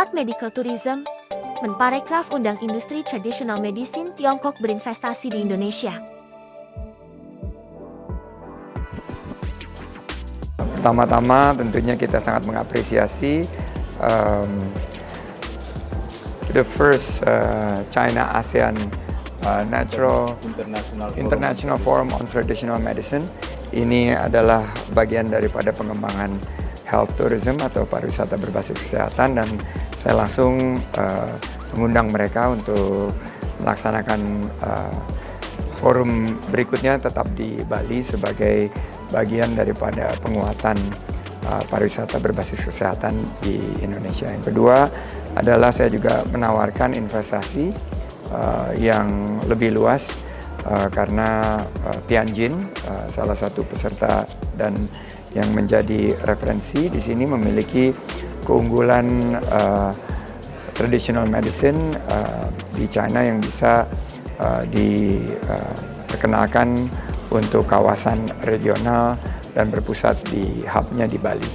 4. Medical Tourism. Menparekraf undang industri traditional medicine Tiongkok berinvestasi di Indonesia. Pertama-tama tentunya kita sangat mengapresiasi the first China ASEAN International Forum on Traditional Medicine. Ini adalah bagian daripada pengembangan health tourism atau pariwisata berbasis kesehatan, dan saya langsung mengundang mereka untuk melaksanakan forum berikutnya tetap di Bali sebagai bagian daripada penguatan pariwisata berbasis kesehatan di Indonesia. Yang kedua adalah saya juga menawarkan investasi yang lebih luas karena Tianjin, salah satu peserta dan yang menjadi referensi di sini, memiliki keunggulan traditional medicine di China yang bisa diperkenalkan untuk kawasan regional dan berpusat di hubnya di Bali.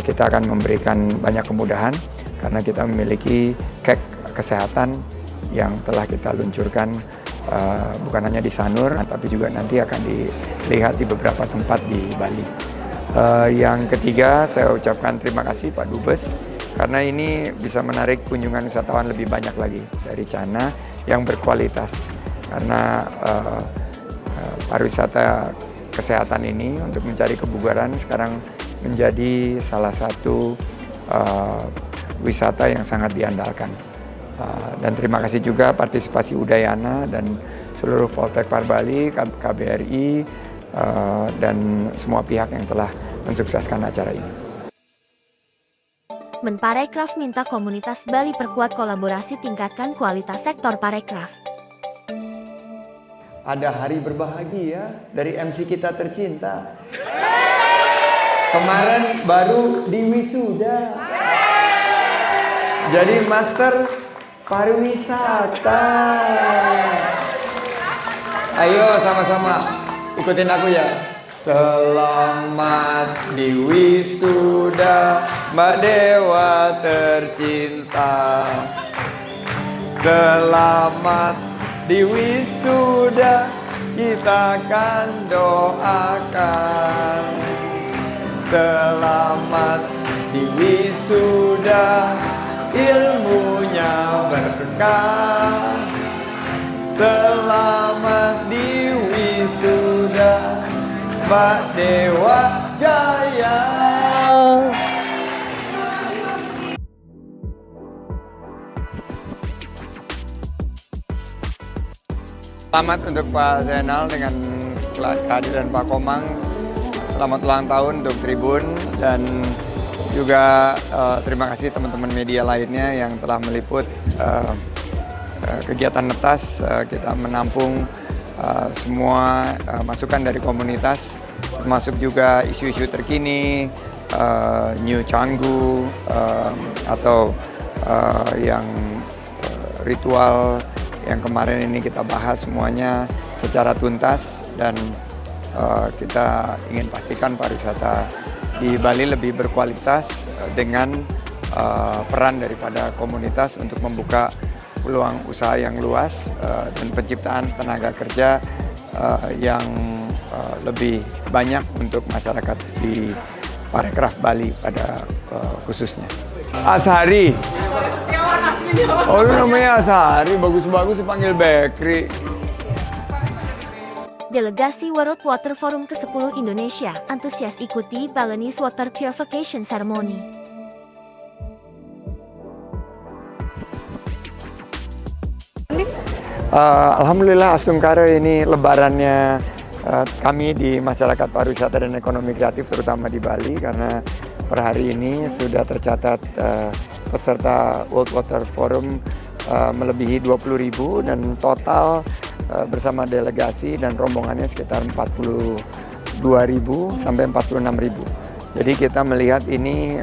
Kita akan memberikan banyak kemudahan karena kita memiliki kek kesehatan yang telah kita luncurkan bukan hanya di Sanur, tapi juga nanti akan dilihat di beberapa tempat di Bali. Yang ketiga, saya ucapkan terima kasih Pak Dubes, karena ini bisa menarik kunjungan wisatawan lebih banyak lagi dari China yang berkualitas. Karena pariwisata kesehatan ini untuk mencari kebugaran sekarang menjadi salah satu wisata yang sangat diandalkan. Dan terima kasih juga partisipasi Udayana dan seluruh Poltek Parbali, KBRI, dan semua pihak yang telah mensukseskan acara ini. Menparekraf minta komunitas Bali perkuat kolaborasi, tingkatkan kualitas sektor parekraf. Ada hari berbahagia dari MC kita tercinta. Kemarin baru di wisuda. Jadi master pariwisata. Ayo sama-sama ikutin aku ya. Selamat di wisuda Mbak Dewa tercinta. Selamat di wisuda kita akan doakan. Selamat di wisuda ilmunya berkah. Selamat di wisuda Mbak Dewa Jaya. Selamat untuk Pak Zainal dengan kehadiran Pak Komang. Selamat ulang tahun untuk Tribun, dan juga terima kasih teman-teman media lainnya yang telah meliput kegiatan Netas. Kita menampung semua masukan dari komunitas, termasuk juga isu-isu terkini, New Canggu, atau yang ritual yang kemarin ini kita bahas semuanya secara tuntas, dan kita ingin pastikan pariwisata di Bali lebih berkualitas dengan peran daripada komunitas untuk membuka peluang usaha yang luas dan penciptaan tenaga kerja yang lebih banyak untuk masyarakat di Parekraf Bali pada khususnya. Ashari. Oh, lu namanya Ashari, bagus-bagus dipanggil Bekri. Delegasi World Water Forum ke-10 Indonesia antusias ikuti Balinese Water Purification Ceremony. Alhamdulillah Astungkare ini lebarannya kami di masyarakat pariwisata dan ekonomi kreatif, terutama di Bali, karena per hari ini sudah tercatat peserta World Water Forum melebihi 20.000, dan total bersama delegasi dan rombongannya sekitar 42.000 sampai 46.000. Jadi kita melihat ini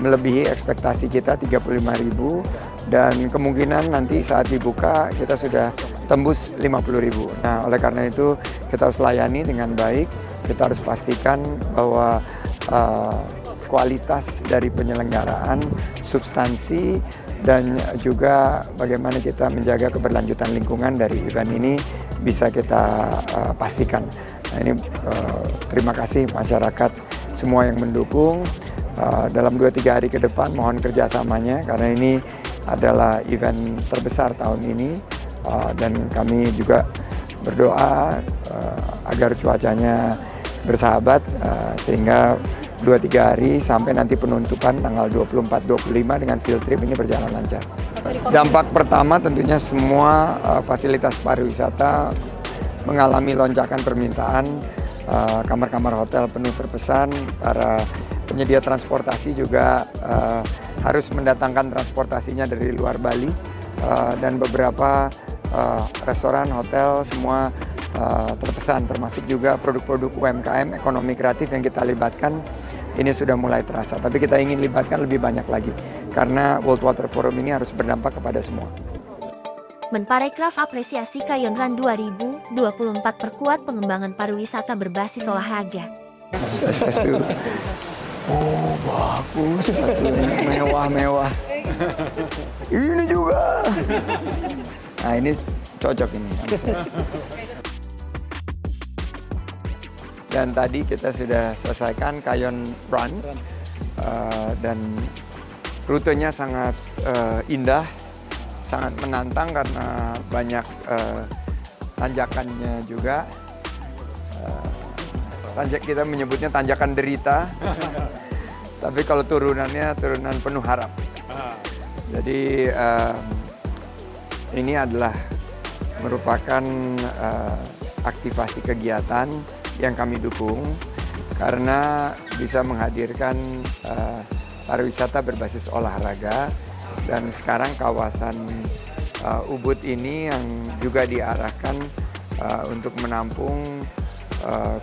melebihi ekspektasi kita 35.000, dan kemungkinan nanti saat dibuka kita sudah tembus 50.000. Nah, oleh karena itu kita harus layani dengan baik. Kita harus pastikan bahwa kualitas dari penyelenggaraan, substansi, dan juga bagaimana kita menjaga keberlanjutan lingkungan dari event ini bisa kita pastikan. Nah, ini terima kasih masyarakat semua yang mendukung. Dalam 2-3 hari ke depan mohon kerjasamanya karena ini adalah event terbesar tahun ini, dan kami juga berdoa agar cuacanya bersahabat sehingga 2-3 hari sampai nanti penutupan tanggal 24-25 dengan field trip ini berjalan lancar. Dampak pertama tentunya semua fasilitas pariwisata mengalami lonjakan permintaan, kamar-kamar hotel penuh terpesan, para penyedia transportasi juga harus mendatangkan transportasinya dari luar Bali, dan beberapa restoran, hotel semua terpesan, termasuk juga produk-produk UMKM, ekonomi kreatif yang kita libatkan. Ini sudah mulai terasa, tapi kita ingin libatkan lebih banyak lagi karena World Water Forum ini harus berdampak kepada semua. Menparekraf apresiasi Kayonran 2024 perkuat pengembangan pariwisata berbasis olahraga. Oh, bagus, sepatunya mewah-mewah. Ini juga. Nah, ini cocok ini. Dan tadi kita sudah selesaikan Kayon Run, dan rutenya sangat indah, sangat menantang karena banyak tanjakannya juga. Kita menyebutnya tanjakan derita, tapi kalau turunannya turunan penuh harap. Jadi ini adalah merupakan aktivasi kegiatan yang kami dukung karena bisa menghadirkan pariwisata berbasis olahraga, dan sekarang kawasan Ubud ini yang juga diarahkan untuk menampung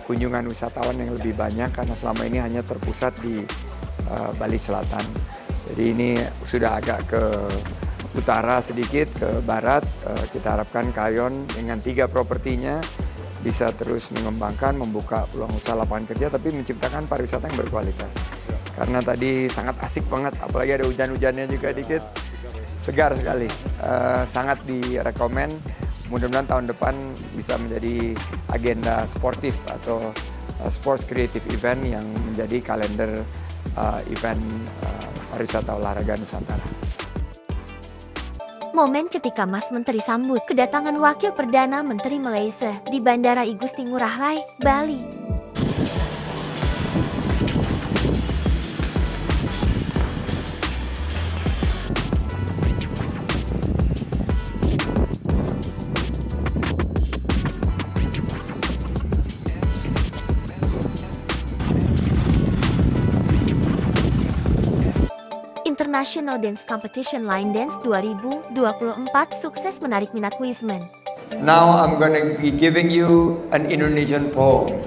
kunjungan wisatawan yang lebih banyak karena selama ini hanya terpusat di Bali Selatan. Jadi ini sudah agak ke utara sedikit, ke barat. Kita harapkan Kayon dengan 3 propertinya bisa terus mengembangkan, membuka peluang usaha lapangan kerja, tapi menciptakan pariwisata yang berkualitas. Karena tadi sangat asik banget, apalagi ada hujan-hujannya juga dikit, segar sekali. Sangat direkomend, mudah-mudahan tahun depan bisa menjadi agenda sportif atau sports creative event yang menjadi kalender event pariwisata olahraga Nusantara. Momen ketika Mas Menteri sambut kedatangan Wakil Perdana Menteri Malaysia di Bandara Igusti Ngurah Rai, Bali. International Dance Competition Line Dance 2024 sukses menarik minat Wisman. Now I'm going to be giving you an Indonesian poem.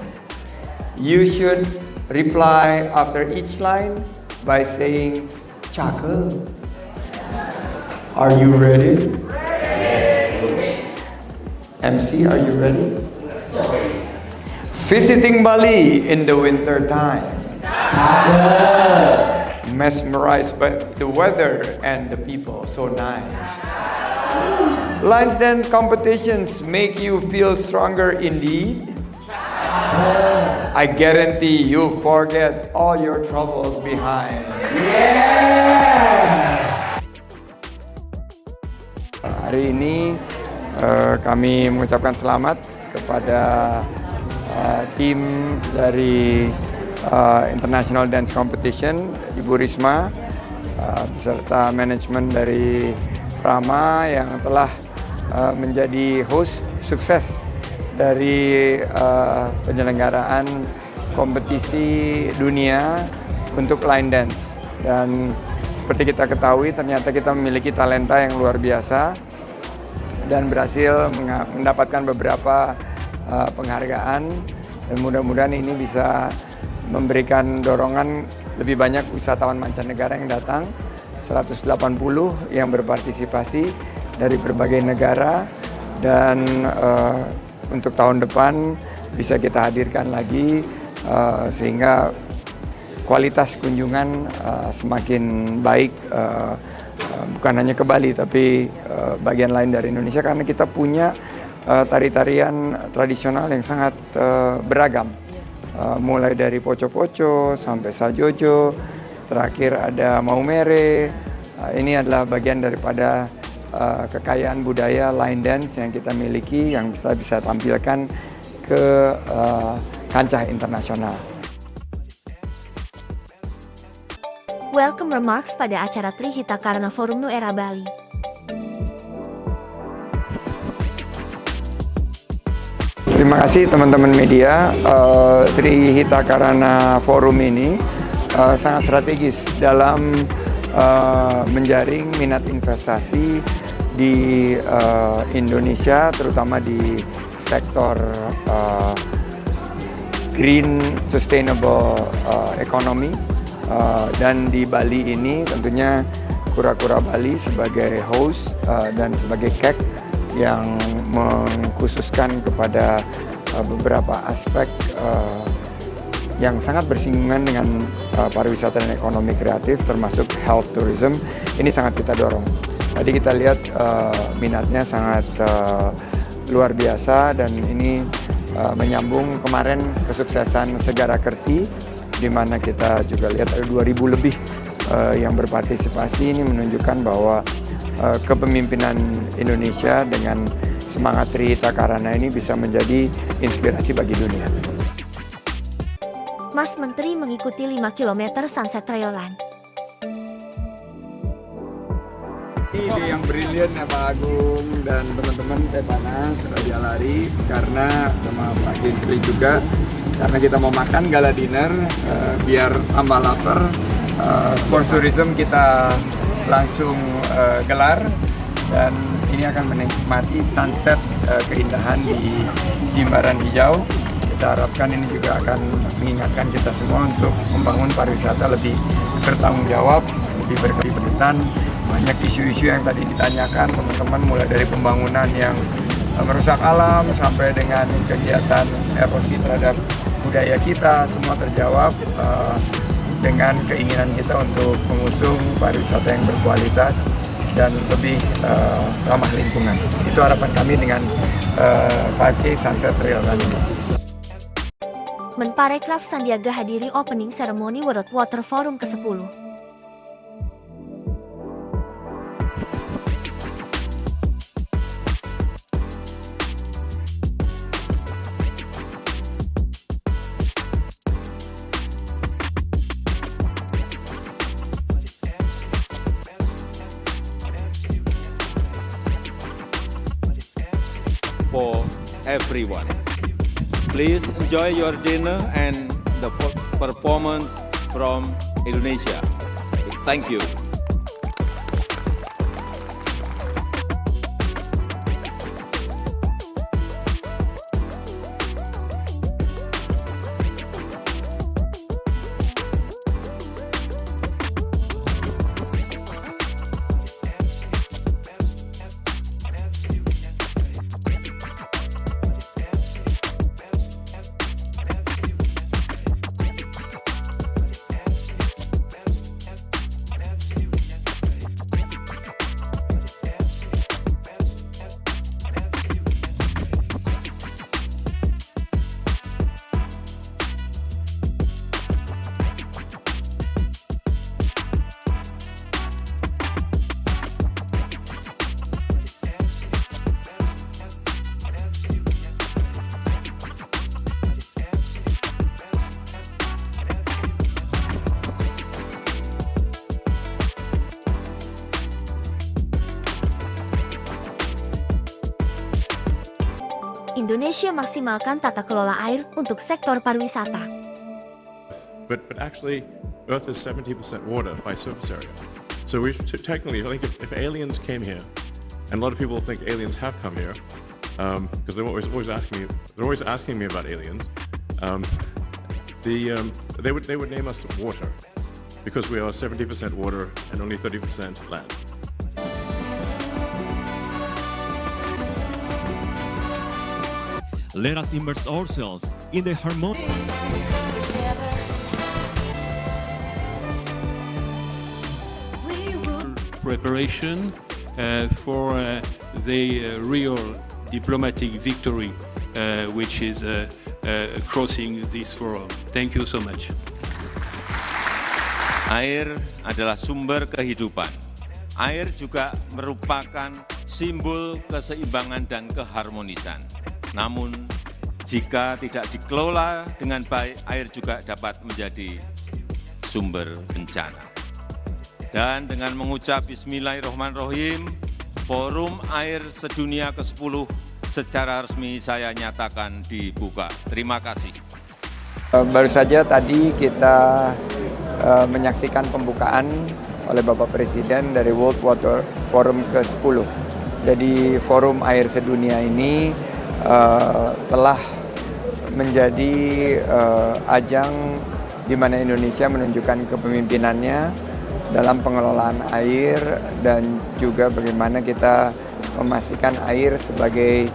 You should reply after each line by saying "cakep." Are you ready? MC, are you ready? Visiting Bali in the winter time. Mesmerized by the weather and the people, so nice. Lines dance competitions make you feel stronger indeed. I guarantee you'll forget all your troubles behind. Hari ini kami mengucapkan selamat kepada tim dari International Dance Competition, Ibu Risma, beserta manajemen dari Rama yang telah menjadi host sukses dari penyelenggaraan kompetisi dunia untuk line dance. Dan seperti kita ketahui, ternyata kita memiliki talenta yang luar biasa dan berhasil mendapatkan beberapa penghargaan, dan mudah-mudahan ini bisa memberikan dorongan lebih banyak wisatawan mancanegara yang datang, 180 yang berpartisipasi dari berbagai negara, dan untuk tahun depan bisa kita hadirkan lagi sehingga kualitas kunjungan semakin baik, bukan hanya ke Bali tapi bagian lain dari Indonesia, karena kita punya tari-tarian tradisional yang sangat beragam, mulai dari poco-poco sampai sajojo, terakhir ada maumere. Ini adalah bagian daripada kekayaan budaya line dance yang kita miliki, yang kita bisa tampilkan ke kancah internasional. Welcome remarks pada acara Trihita Karana Forum Nu Era Bali. Terima kasih teman-teman media. Trihita Karana Forum ini sangat strategis dalam menjaring minat investasi di Indonesia, terutama di sektor green sustainable economy. Dan di Bali ini tentunya Kura-Kura Bali sebagai host dan sebagai KEK yang mengkhususkan kepada beberapa aspek yang sangat bersinggungan dengan pariwisata dan ekonomi kreatif, termasuk health tourism. Ini sangat kita dorong. Tadi kita lihat minatnya sangat luar biasa, dan ini menyambung kemarin kesuksesan Segara Kerti, di mana kita juga lihat ada 2.000 lebih yang berpartisipasi. Ini menunjukkan bahwa kepemimpinan Indonesia dengan semangat Trihita Karana ini bisa menjadi inspirasi bagi dunia. Mas Menteri mengikuti 5 km Sunset Trailrun. Ini yang brilian ya Pak Agung dan teman-teman Pepana sudah lari karena sama Pak Gentry juga, karena kita mau makan gala dinner biar tambah lapar. Sports tourism kita langsung gelar, dan ini akan menikmati sunset keindahan di Jimbaran Hijau. Kita harapkan ini juga akan mengingatkan kita semua untuk membangun pariwisata lebih bertanggung jawab, lebih berkelanjutan. Banyak isu-isu yang tadi ditanyakan teman-teman, mulai dari pembangunan yang merusak alam sampai dengan kegiatan erosi terhadap budaya kita, semua terjawab dengan keinginan kita untuk mengusung pariwisata yang berkualitas dan lebih ramah lingkungan. Itu harapan kami dengan 5K Sunset Trailrun ini. Menparekraf Sandiaga hadiri opening ceremony World Water Forum ke-10. For everyone. Please enjoy your dinner and the performance from Indonesia. Thank you. Indonesia maksimalkan tata kelola air untuk sektor pariwisata. But actually, Earth is 70% water by surface area. So we technically, I think if aliens came here, and a lot of people think aliens have come here, because they're always asking me about aliens. They would name us water, because we are 70% water and only 30% land. Let us immerse ourselves in the harmony. preparation for the real diplomatic victory which is crossing this forum. Thank you so much. Air adalah sumber kehidupan. Air juga merupakan simbol keseimbangan dan keharmonisan. Namun, jika tidak dikelola dengan baik, air juga dapat menjadi sumber bencana. Dan dengan mengucap Bismillahirrahmanirrahim, Forum Air Sedunia ke-10 secara resmi saya nyatakan dibuka. Terima kasih. Baru saja tadi kita menyaksikan pembukaan oleh Bapak Presiden dari World Water Forum ke-10. Jadi Forum Air Sedunia ini telah menjadi ajang di mana Indonesia menunjukkan kepemimpinannya dalam pengelolaan air dan juga bagaimana kita memastikan air sebagai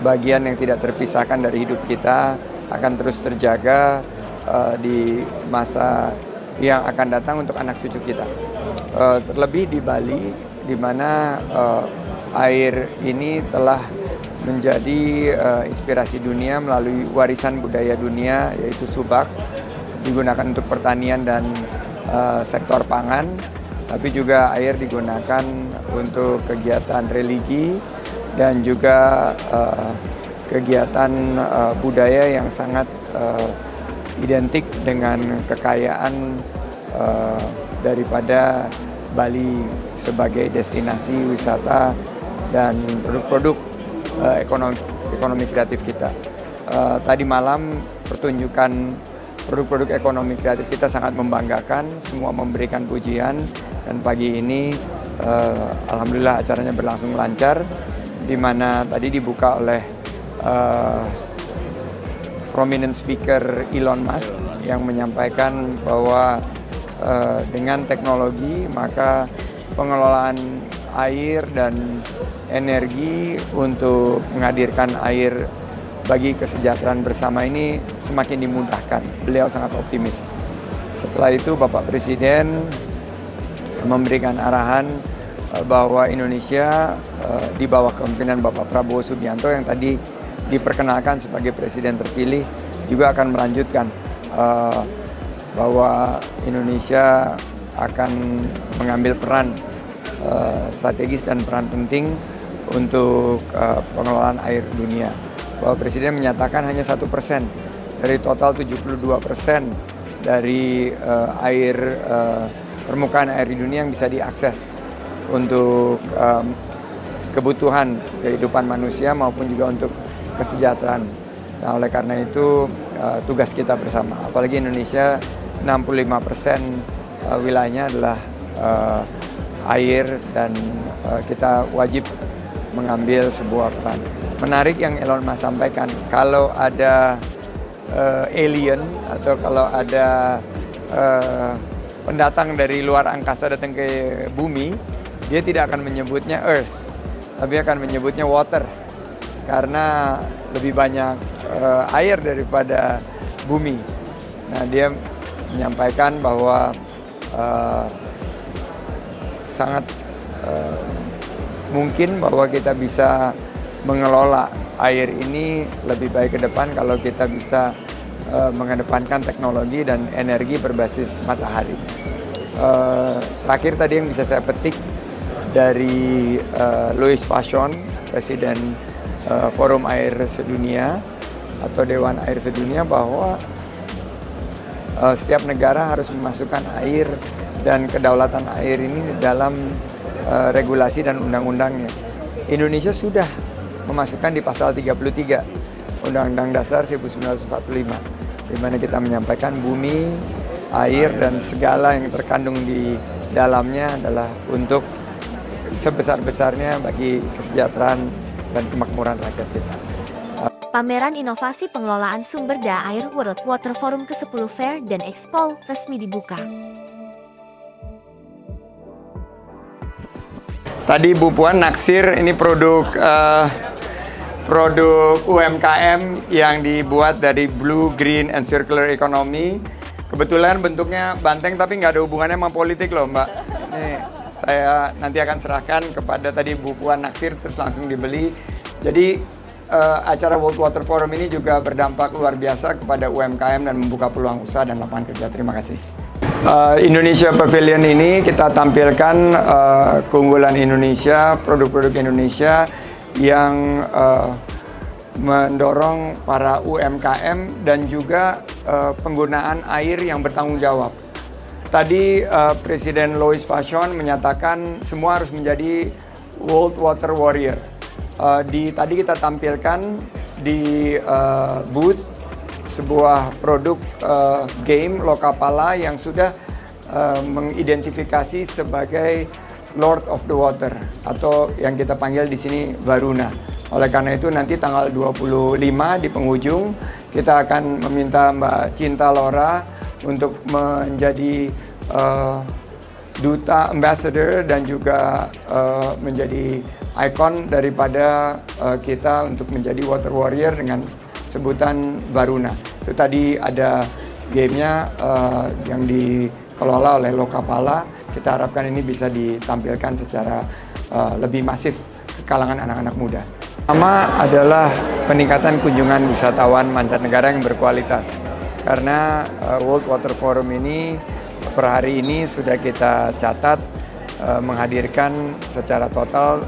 bagian yang tidak terpisahkan dari hidup kita akan terus terjaga di masa yang akan datang untuk anak cucu kita. Terlebih di Bali, di mana air ini telah menjadi inspirasi dunia melalui warisan budaya dunia, yaitu subak, digunakan untuk pertanian dan sektor pangan, tapi juga air digunakan untuk kegiatan religi dan juga kegiatan budaya yang sangat identik dengan kekayaan daripada Bali sebagai destinasi wisata dan produk-produk ekonomi kreatif kita. Tadi malam pertunjukan produk-produk ekonomi kreatif kita sangat membanggakan, semua memberikan pujian, dan pagi ini alhamdulillah acaranya berlangsung lancar, di mana tadi dibuka oleh prominent speaker Elon Musk yang menyampaikan bahwa dengan teknologi maka pengelolaan air dan energi untuk menghadirkan air bagi kesejahteraan bersama ini semakin dimudahkan. Beliau sangat optimis. Setelah itu Bapak Presiden memberikan arahan bahwa Indonesia di bawah kepemimpinan Bapak Prabowo Subianto yang tadi diperkenalkan sebagai presiden terpilih juga akan melanjutkan bahwa Indonesia akan mengambil peran strategis dan peran penting untuk pengelolaan air dunia. Bapak Presiden menyatakan hanya 1% dari total 72% dari air permukaan air di dunia yang bisa diakses untuk kebutuhan kehidupan manusia maupun juga untuk kesejahteraan. Nah, oleh karena itu tugas kita bersama, apalagi Indonesia 65% wilayahnya adalah air dan kita wajib mengambil sebuah peran. Menarik yang Elon Musk sampaikan, kalau ada alien atau kalau ada pendatang dari luar angkasa datang ke bumi, dia tidak akan menyebutnya Earth, tapi akan menyebutnya water, karena lebih banyak air daripada bumi. Nah, dia menyampaikan bahwa sangat mungkin bahwa kita bisa mengelola air ini lebih baik ke depan kalau kita bisa mengedepankan teknologi dan energi berbasis matahari. Terakhir tadi yang bisa saya petik dari Louis Vachon, Presiden Forum Air Sedunia atau Dewan Air Sedunia, bahwa setiap negara harus memasukkan air dan kedaulatan air ini dalam regulasi dan undang-undangnya. Indonesia sudah memasukkan di pasal 33 Undang-Undang Dasar 1945, di mana kita menyampaikan bumi, air, dan segala yang terkandung di dalamnya adalah untuk sebesar-besarnya bagi kesejahteraan dan kemakmuran rakyat kita. Pameran Inovasi Pengelolaan Sumber Daya Air World Water Forum ke-10 Fair dan Expo resmi dibuka. Tadi Bu Puan naksir ini produk UMKM yang dibuat dari Blue, Green, and Circular Economy. Kebetulan bentuknya banteng tapi nggak ada hubungannya sama politik loh Mbak. Ini saya nanti akan serahkan kepada tadi Bu Puan naksir terus langsung dibeli. Jadi acara World Water Forum ini juga berdampak luar biasa kepada UMKM dan membuka peluang usaha dan lapangan kerja. Terima kasih. Indonesia Pavilion ini kita tampilkan keunggulan Indonesia, produk-produk Indonesia yang mendorong para UMKM dan juga penggunaan air yang bertanggung jawab. Tadi Presiden Louis Passion menyatakan semua harus menjadi World Water Warrior. Tadi kita tampilkan di booth sebuah produk game Lokapala yang sudah mengidentifikasi sebagai Lord of the Water atau yang kita panggil di sini Varuna. Oleh karena itu nanti tanggal 25 di penghujung kita akan meminta Mbak Cinta Laura untuk menjadi duta ambassador dan juga menjadi ikon daripada kita untuk menjadi water warrior dengan sebutan Varuna. Itu tadi ada gamenya yang dikelola oleh Lokapala. Kita harapkan ini bisa ditampilkan secara lebih masif ke kalangan anak-anak muda. Pertama adalah peningkatan kunjungan wisatawan mancanegara yang berkualitas. Karena World Water Forum ini per hari ini sudah kita catat menghadirkan secara total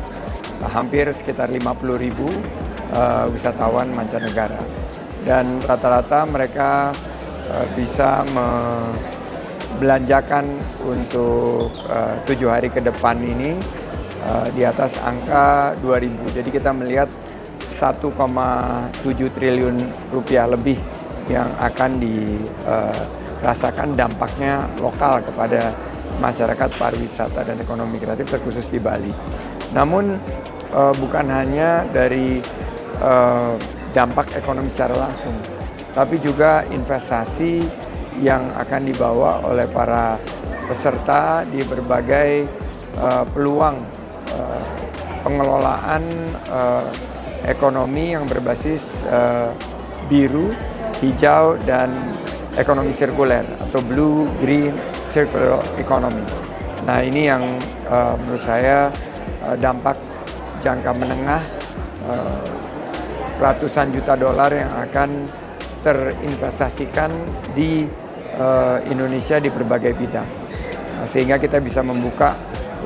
hampir sekitar 50.000 wisatawan mancanegara. Dan rata-rata mereka bisa belanjakan untuk 7 hari ke depan ini di atas angka 2.000. Jadi kita melihat 1,7 triliun rupiah lebih yang akan dirasakan dampaknya lokal kepada masyarakat pariwisata dan ekonomi kreatif terkhusus di Bali. Namun bukan hanya dari dampak ekonomi secara langsung, tapi juga investasi yang akan dibawa oleh para peserta di berbagai peluang pengelolaan ekonomi yang berbasis biru, hijau, dan ekonomi sirkuler atau blue, green, circular economy. Nah ini yang menurut saya dampak jangka menengah ratusan juta dolar yang akan terinvestasikan di Indonesia di berbagai bidang. Sehingga kita bisa membuka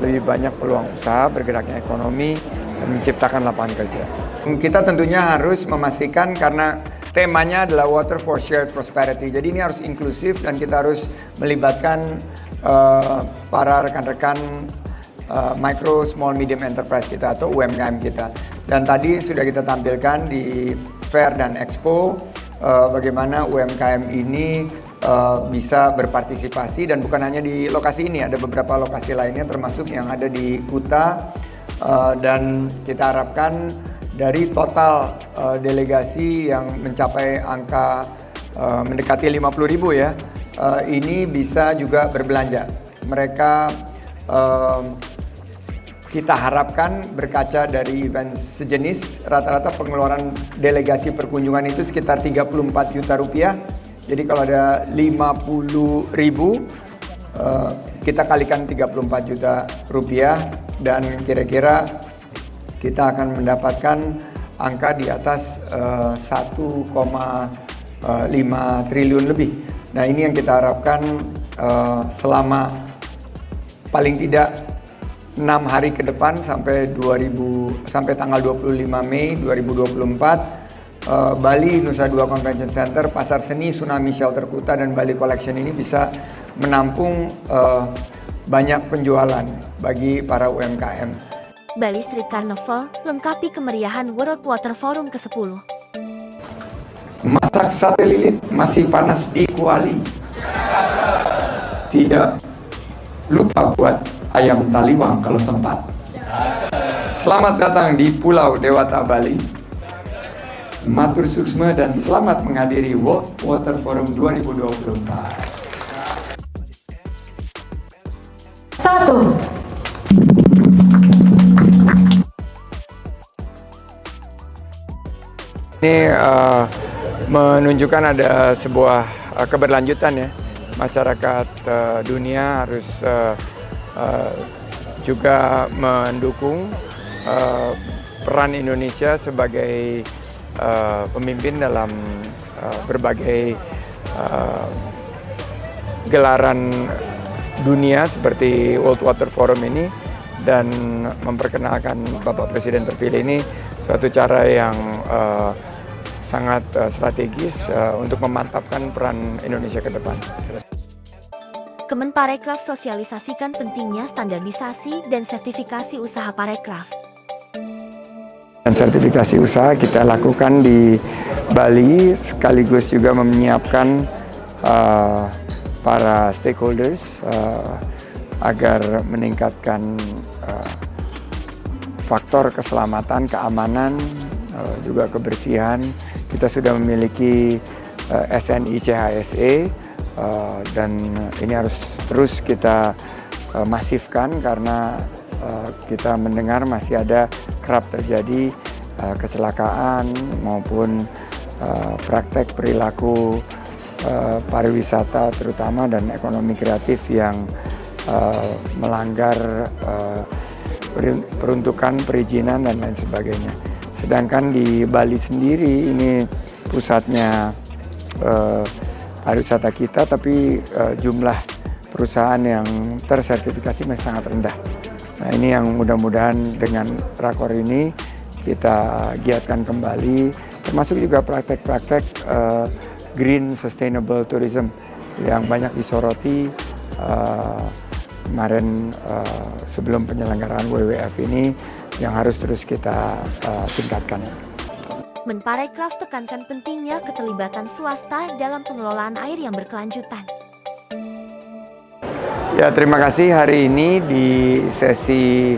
lebih banyak peluang usaha, bergeraknya ekonomi, dan menciptakan lapangan kerja. Kita tentunya harus memastikan karena temanya adalah Water for Shared Prosperity. Jadi ini harus inklusif dan kita harus melibatkan para rekan-rekan micro, small, medium enterprise kita atau UMKM kita. Dan tadi sudah kita tampilkan di Fair dan Expo bagaimana UMKM ini bisa berpartisipasi dan bukan hanya di lokasi ini, ada beberapa lokasi lainnya termasuk yang ada di Kuta dan kita harapkan dari total delegasi yang mencapai angka mendekati 50.000 ya, ini bisa juga berbelanja. Mereka kita harapkan berkaca dari event sejenis, rata-rata pengeluaran delegasi perkunjungan itu sekitar 34 juta rupiah. Jadi kalau ada 50.000, kita kalikan 34 juta rupiah dan kira-kira kita akan mendapatkan angka di atas 1,5 triliun lebih. Nah ini yang kita harapkan selama paling tidak 6 hari ke depan sampai tanggal 25 Mei 2024 Bali Nusa Dua Convention Center, Pasar Seni, Tsunami Shelter Kuta dan Bali Collection ini bisa menampung banyak penjualan bagi para UMKM. Bali Street Carnival lengkapi kemeriahan World Water Forum ke-10. Masak sate lilit masih panas di kuali. Tidak lupa buat ayam taliwang kalau sempat. Selamat datang di Pulau Dewata Bali. Matur suksma dan selamat menghadiri World Water Forum 2024. 1. Ini menunjukkan ada sebuah keberlanjutan ya. Masyarakat dunia harus juga mendukung peran Indonesia sebagai pemimpin dalam berbagai gelaran dunia seperti World Water Forum ini, dan memperkenalkan Bapak Presiden terpilih ini suatu cara yang sangat strategis untuk memantapkan peran Indonesia ke depan. Kemenparekraf sosialisasikan pentingnya standarisasi dan sertifikasi usaha parekraf. Dan sertifikasi usaha kita lakukan di Bali, sekaligus juga menyiapkan para stakeholders agar meningkatkan faktor keselamatan, keamanan, juga kebersihan. Kita sudah memiliki SNI CHSE, dan ini harus terus kita masifkan karena kita mendengar masih ada kerap terjadi kecelakaan maupun praktek perilaku pariwisata terutama dan ekonomi kreatif yang melanggar peruntukan, perizinan dan lain sebagainya. Sedangkan di Bali sendiri ini pusatnya pariwisata kita, tapi jumlah perusahaan yang tersertifikasi masih sangat rendah. Nah, ini yang mudah-mudahan dengan rakor ini kita giatkan kembali, termasuk juga praktek-praktek green sustainable tourism yang banyak disoroti kemarin sebelum penyelenggaraan WWF ini, yang harus terus kita tingkatkan. Menparekraf tekankan pentingnya keterlibatan swasta dalam pengelolaan air yang berkelanjutan. Ya, terima kasih. Hari ini di sesi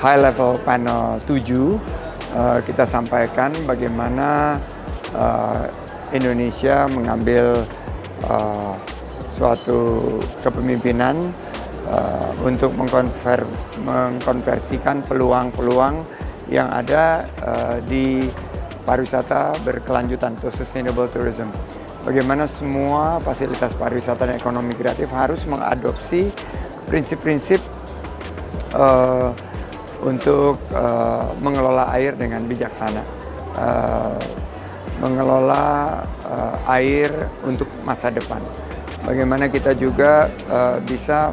High Level Panel 7 kita sampaikan bagaimana Indonesia mengambil suatu kepemimpinan untuk mengkonversikan peluang-peluang yang ada di pariwisata berkelanjutan atau sustainable tourism. Bagaimana semua fasilitas pariwisata dan ekonomi kreatif harus mengadopsi prinsip-prinsip untuk mengelola air dengan bijaksana, mengelola air untuk masa depan. Bagaimana kita juga bisa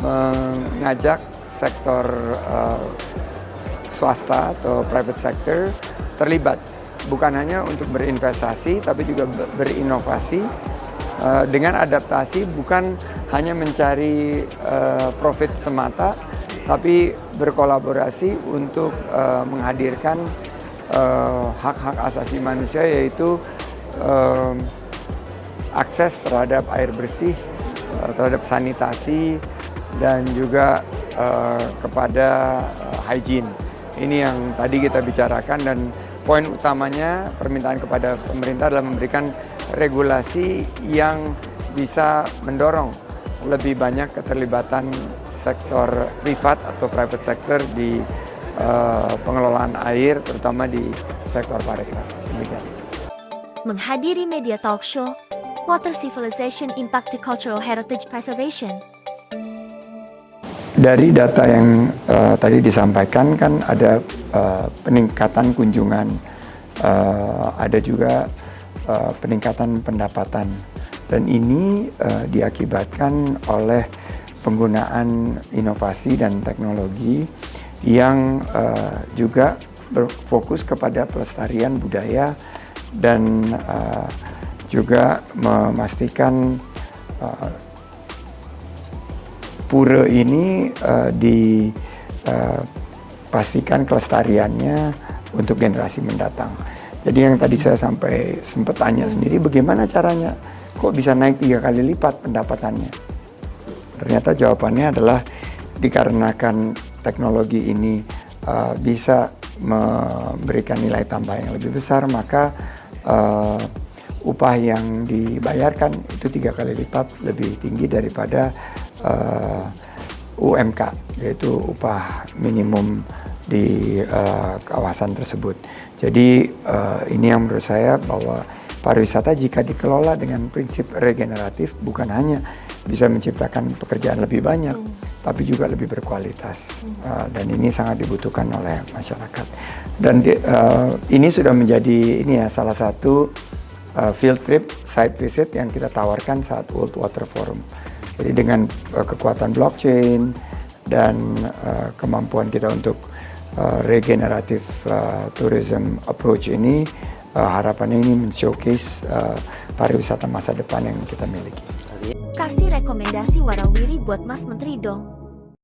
mengajak sektor swasta atau private sector terlibat, bukan hanya untuk berinvestasi tapi juga berinovasi dengan adaptasi, bukan hanya mencari profit semata tapi berkolaborasi untuk menghadirkan hak-hak asasi manusia, yaitu akses terhadap air bersih, terhadap sanitasi, dan juga kepada hygiene. Ini yang tadi kita bicarakan, dan poin utamanya permintaan kepada pemerintah adalah memberikan regulasi yang bisa mendorong lebih banyak keterlibatan sektor privat atau private sector di pengelolaan air, terutama di sektor parekraf. Menghadiri media talk show, Water Civilization Impact to Cultural Heritage Preservation. Dari data yang tadi disampaikan kan ada peningkatan kunjungan, ada juga peningkatan pendapatan, dan ini diakibatkan oleh penggunaan inovasi dan teknologi yang juga berfokus kepada pelestarian budaya dan juga memastikan pura ini dipastikan kelestariannya untuk generasi mendatang. Jadi yang tadi saya sempat tanya sendiri, bagaimana caranya kok bisa naik 3 kali lipat pendapatannya? Ternyata jawabannya adalah dikarenakan teknologi ini bisa memberikan nilai tambah yang lebih besar, maka upah yang dibayarkan itu 3 kali lipat lebih tinggi daripada UMK, yaitu upah minimum di kawasan tersebut. Jadi ini yang menurut saya bahwa pariwisata jika dikelola dengan prinsip regeneratif bukan hanya bisa menciptakan pekerjaan lebih banyak, tapi juga lebih berkualitas. Dan ini sangat dibutuhkan oleh masyarakat. Dan ini sudah menjadi salah satu field trip, site visit yang kita tawarkan saat World Water Forum. Jadi dengan kekuatan blockchain dan kemampuan kita untuk regenerative tourism approach ini, harapannya ini men-showcase pariwisata masa depan yang kita miliki. Kasih rekomendasi warawiri buat Mas Menteri dong.